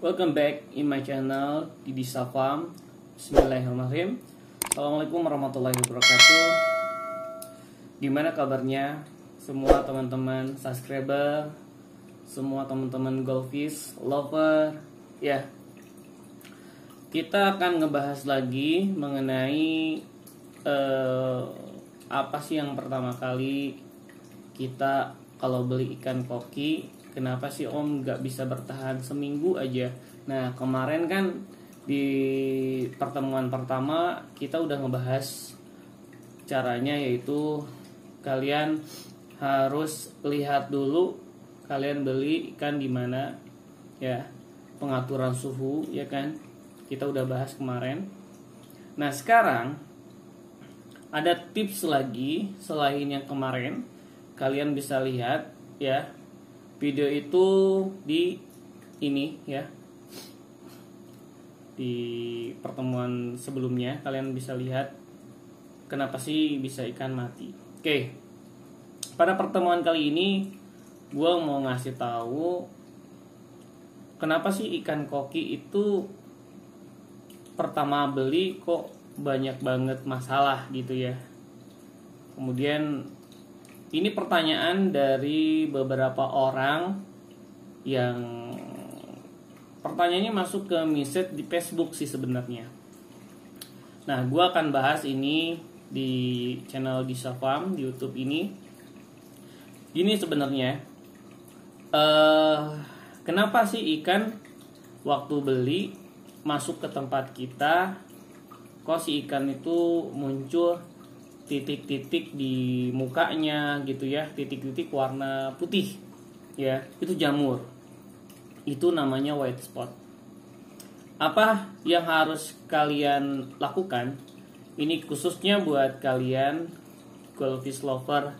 Welcome back in my channel Didi Safam. Bismillahirrahmanirrahim. Assalamualaikum warahmatullahi wabarakatuh. Gimana kabarnya semua teman-teman subscriber, semua teman-teman golfish lover ya. Kita akan ngebahas lagi mengenai apa sih yang pertama kali kita kalau beli ikan koki, kenapa sih Om nggak bisa bertahan seminggu aja? Nah kemarin kan di pertemuan pertama kita udah ngebahas caranya, yaitu kalian harus lihat dulu kalian beli ikan di mana ya, pengaturan suhu ya kan, kita udah bahas kemarin. Nah sekarang ada tips lagi selain yang kemarin. Kalian bisa lihat ya, video itu di ini ya, di pertemuan sebelumnya kalian bisa lihat kenapa sih bisa ikan mati. Oke, pada pertemuan kali ini gue mau ngasih tahu kenapa sih ikan koki itu pertama beli kok banyak banget masalah gitu ya. Kemudian ini pertanyaan dari beberapa orang yang pertanyaannya masuk ke message di Facebook sih sebenarnya. Nah, gue akan bahas ini di channel Didi Safam di YouTube ini. Gini sebenarnya, kenapa sih ikan waktu beli masuk ke tempat kita, kok si ikan itu muncul titik-titik di mukanya gitu ya, titik-titik warna putih ya, itu jamur, itu namanya white spot. Apa yang harus kalian lakukan, ini khususnya buat kalian goldfish lover,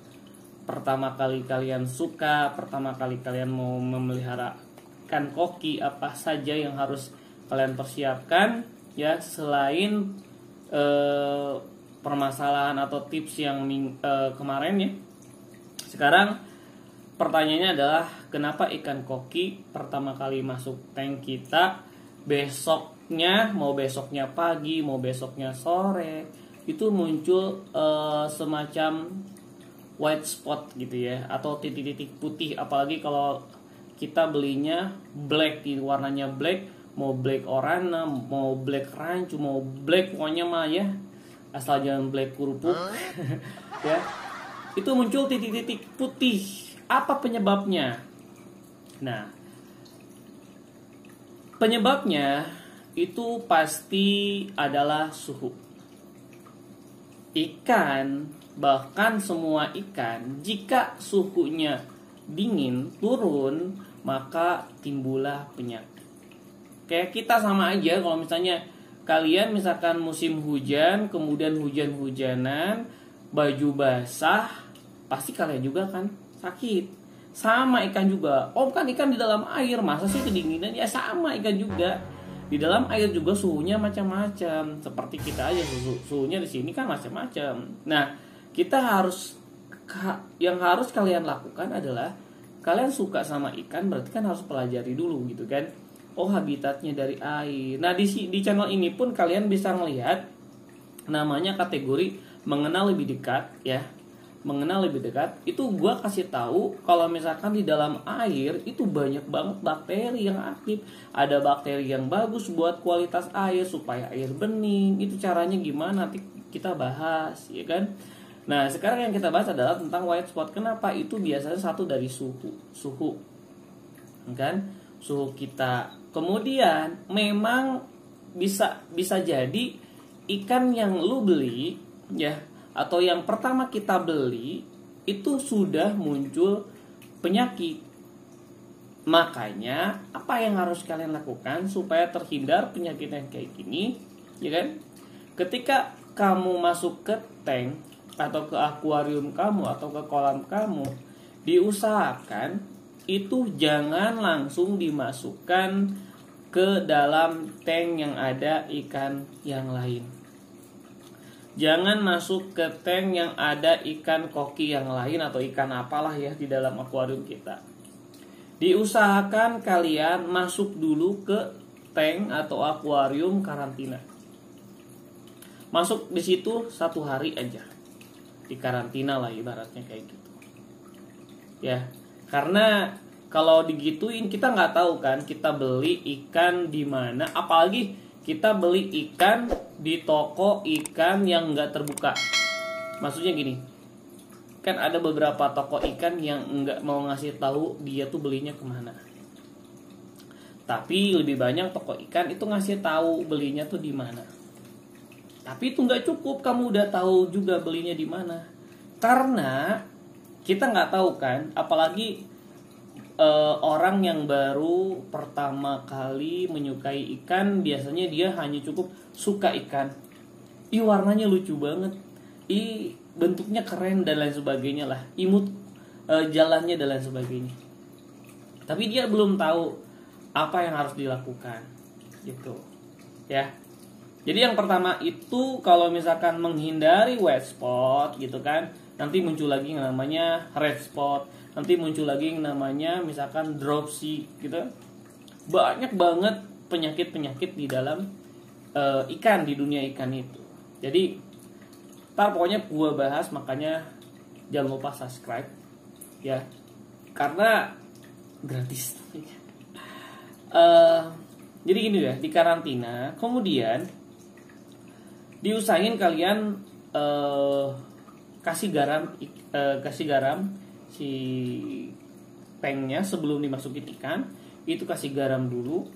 pertama kali kalian suka, pertama kali kalian mau memelihara ikan koki, apa saja yang harus kalian persiapkan ya, selain permasalahan atau tips yang kemarin ya. Sekarang pertanyaannya adalah kenapa ikan koki pertama kali masuk tank kita, besoknya, mau besoknya pagi, mau besoknya sore, itu muncul semacam white spot gitu ya, atau titik-titik putih. Apalagi kalau kita belinya black, warnanya black, mau black oranye, mau black rancu, mau black, pokoknya mah ya, asal jangan black kerupuk ya, itu muncul titik-titik putih. Apa penyebabnya? Nah, penyebabnya itu pasti adalah suhu. Ikan, bahkan semua ikan, jika suhunya dingin, turun, maka timbullah penyakit. Kayak kita sama aja, kalau misalnya kalian misalkan musim hujan, kemudian hujan-hujanan, baju basah, pasti kalian juga kan sakit. Sama ikan juga. Oh kan ikan di dalam air, masa sih kedinginan? Ya sama ikan juga. Di dalam air juga suhunya macam-macam. Seperti kita aja, suhunya di sini kan macam-macam. Nah, kita harus, yang harus kalian lakukan adalah kalian suka sama ikan, berarti kan harus pelajari dulu gitu kan. Oh habitatnya dari air. Nah di channel ini pun kalian bisa melihat namanya kategori mengenal lebih dekat ya. Mengenal lebih dekat itu gua kasih tahu kalau misalkan di dalam air itu banyak banget bakteri yang aktif. Ada bakteri yang bagus buat kualitas air supaya air bening. Itu caranya gimana nanti kita bahas ya kan. Nah sekarang yang kita bahas adalah tentang white spot. Kenapa? Itu biasanya satu dari suhu kan, suhu kita. Kemudian memang bisa jadi ikan yang lu beli ya, atau yang pertama kita beli itu sudah muncul penyakit. Makanya apa yang harus kalian lakukan supaya terhindar penyakit yang kayak gini ya kan? Ketika kamu masuk ke tank atau ke akuarium kamu atau ke kolam kamu, diusahakan itu jangan langsung dimasukkan ke dalam tank yang ada ikan yang lain. Jangan masuk ke tank yang ada ikan koki yang lain atau ikan apalah ya di dalam akuarium kita. Diusahakan kalian masuk dulu ke tank atau akuarium karantina. Masuk di situ 1 hari aja, di karantina lah ibaratnya kayak gitu. Ya, karena kalau digituin kita nggak tahu kan kita beli ikan di mana, apalagi kita beli ikan di toko ikan yang nggak terbuka. Maksudnya gini, kan ada beberapa toko ikan yang nggak mau ngasih tahu dia tuh belinya kemana. Tapi lebih banyak toko ikan itu ngasih tahu belinya tuh di mana. Tapi itu nggak cukup, kamu udah tahu juga belinya di mana. Karena kita nggak tahu kan, apalagi orang yang baru pertama kali menyukai ikan, biasanya dia hanya cukup suka ikan. Warnanya lucu banget, bentuknya keren dan lain sebagainya lah, imut jalannya dan lain sebagainya. Tapi dia belum tahu apa yang harus dilakukan, gitu, ya. Jadi yang pertama itu kalau misalkan menghindari wet spot gitu kan, nanti muncul lagi yang namanya red spot, nanti muncul lagi yang namanya misalkan dropsy gitu. Banyak banget penyakit-penyakit di dalam ikan, di dunia ikan itu. Jadi ntar pokoknya gua bahas, makanya jangan lupa subscribe ya, karena gratis. Jadi gini ya, di karantina kemudian diusahain kalian kasih garam si tanknya sebelum dimasukin ikan. Itu kasih garam dulu.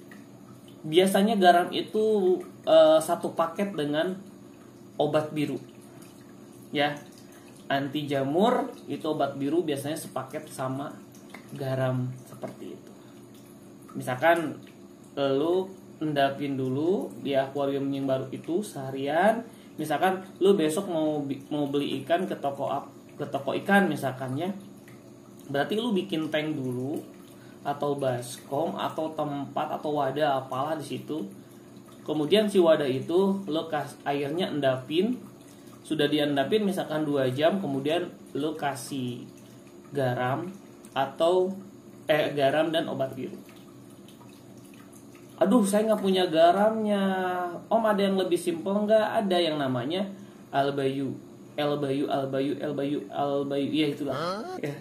Biasanya garam itu 1 paket dengan obat biru, ya. Anti jamur itu obat biru biasanya sepaket sama garam seperti itu. Misalkan lu endapin dulu di akuarium yang baru itu seharian. Misalkan lu besok mau beli ikan ke toko ikan misalkan ya. Berarti lu bikin tank dulu atau baskom atau tempat atau wadah apalah di situ. Kemudian si wadah itu lu airnya endapin. Sudah diendapin misalkan 2 jam, kemudian lu kasih garam atau garam dan obat biru. Aduh, saya nggak punya garamnya. Om, ada yang lebih simpel nggak? Ada yang namanya albayu. Albayu, ya itulah. Ya.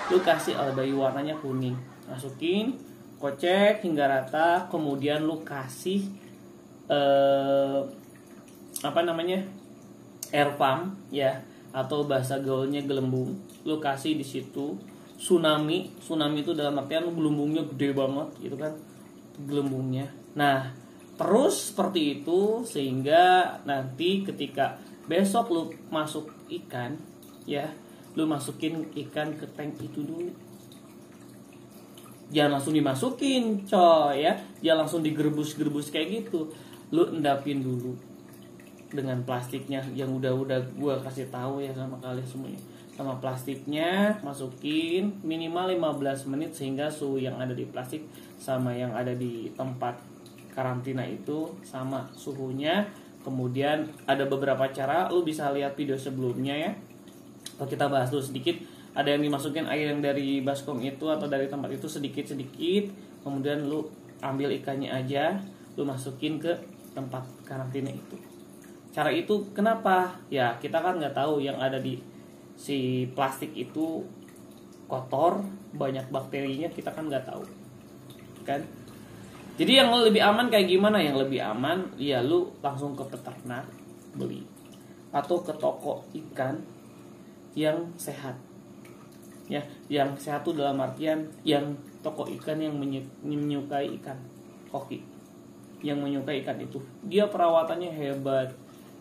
Lu kasih albayu warnanya kuning. Masukin, kocek hingga rata. Kemudian lu kasih air pump ya, atau bahasa gaulnya gelembung. Lu kasih di situ. Tsunami itu dalam artian gelembungnya gede banget gitu kan, gelembungnya. Nah, terus seperti itu sehingga nanti ketika besok lu masuk ikan ya, lu masukin ikan ke tank itu dulu. Jangan langsung dimasukin coy ya, jangan langsung digerebus kayak gitu. Lu endapin dulu dengan plastiknya yang udah gua kasih tahu ya sama kalian semuanya. Sama plastiknya masukin minimal 15 menit sehingga suhu yang ada di plastik sama yang ada di tempat karantina itu sama suhunya. Kemudian ada beberapa cara, lu bisa lihat video sebelumnya ya. Kalau kita bahas dulu sedikit, ada yang dimasukin air yang dari baskom itu atau dari tempat itu sedikit-sedikit. Kemudian lu ambil ikannya aja, lu masukin ke tempat karantina itu. Cara itu kenapa? Ya kita kan nggak tahu yang ada di si plastik itu kotor, banyak bakterinya, kita kan nggak tahu kan. Jadi yang lebih aman kayak gimana? Yang lebih aman ya lu langsung ke peternak beli, atau ke toko ikan yang sehat ya. Yang sehat tuh dalam artian yang toko ikan yang menyukai ikan koki, yang menyukai ikan itu dia perawatannya hebat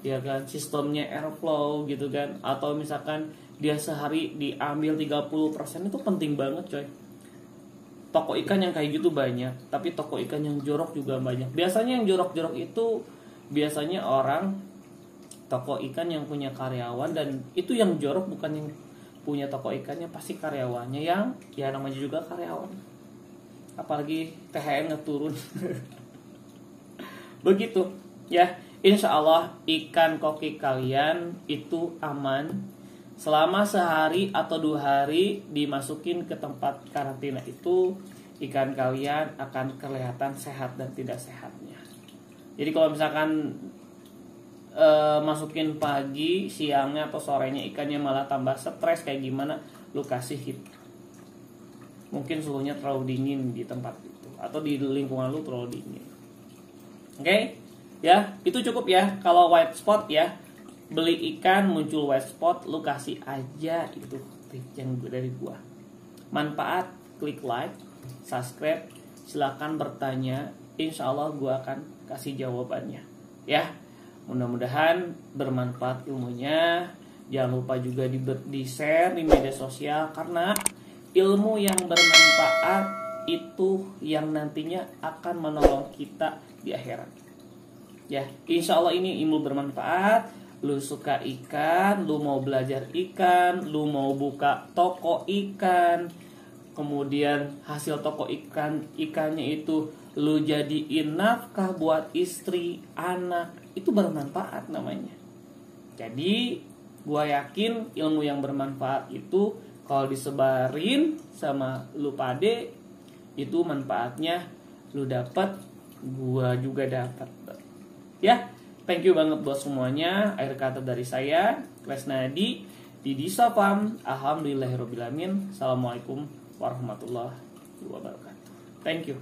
ya kan, sistemnya airflow gitu kan. Atau misalkan dia sehari diambil 30%, itu penting banget coy. Toko ikan yang kayak gitu banyak, tapi toko ikan yang jorok juga banyak. Biasanya yang jorok-jorok itu biasanya orang toko ikan yang punya karyawan, dan itu yang jorok bukan yang punya toko ikannya, pasti karyawannya yang ya namanya juga karyawan. Apalagi THR ngeturun. Begitu ya. Insya Allah ikan koki kalian itu aman selama sehari atau 2 hari dimasukin ke tempat karantina itu. ikan kalian akan kelihatan sehat dan tidak sehatnya. Jadi kalau misalkan masukin pagi, siangnya atau sorenya ikannya malah tambah stres kayak gimana, lu kasih heat. Mungkin suhunya terlalu dingin di tempat itu atau di lingkungan lu terlalu dingin. Oke? Ya, itu cukup ya. Kalau white spot ya, beli ikan muncul white spot, lu kasih aja itu tips yang dari gua. Manfaat, klik like, subscribe, silakan bertanya. Insya Allah gua akan kasih jawabannya. Ya, mudah-mudahan bermanfaat ilmunya. Jangan lupa juga di share di media sosial, karena ilmu yang bermanfaat itu yang nantinya akan menolong kita di akhirat. Ya, insya Allah ini ilmu bermanfaat. Lu suka ikan, lu mau belajar ikan, lu mau buka toko ikan, kemudian hasil toko ikannya itu lu jadiin nafkah buat istri, anak, itu bermanfaat namanya. Jadi gua yakin ilmu yang bermanfaat itu kalau disebarin sama lu pade, itu manfaatnya lu dapat, gua juga dapat. Ya, thank you banget buat semuanya. Akhir kata dari saya, Kresnadi di Disa Farm. Alhamdulillahirobbilalamin. Assalamualaikum warahmatullahi wabarakatuh. Thank you.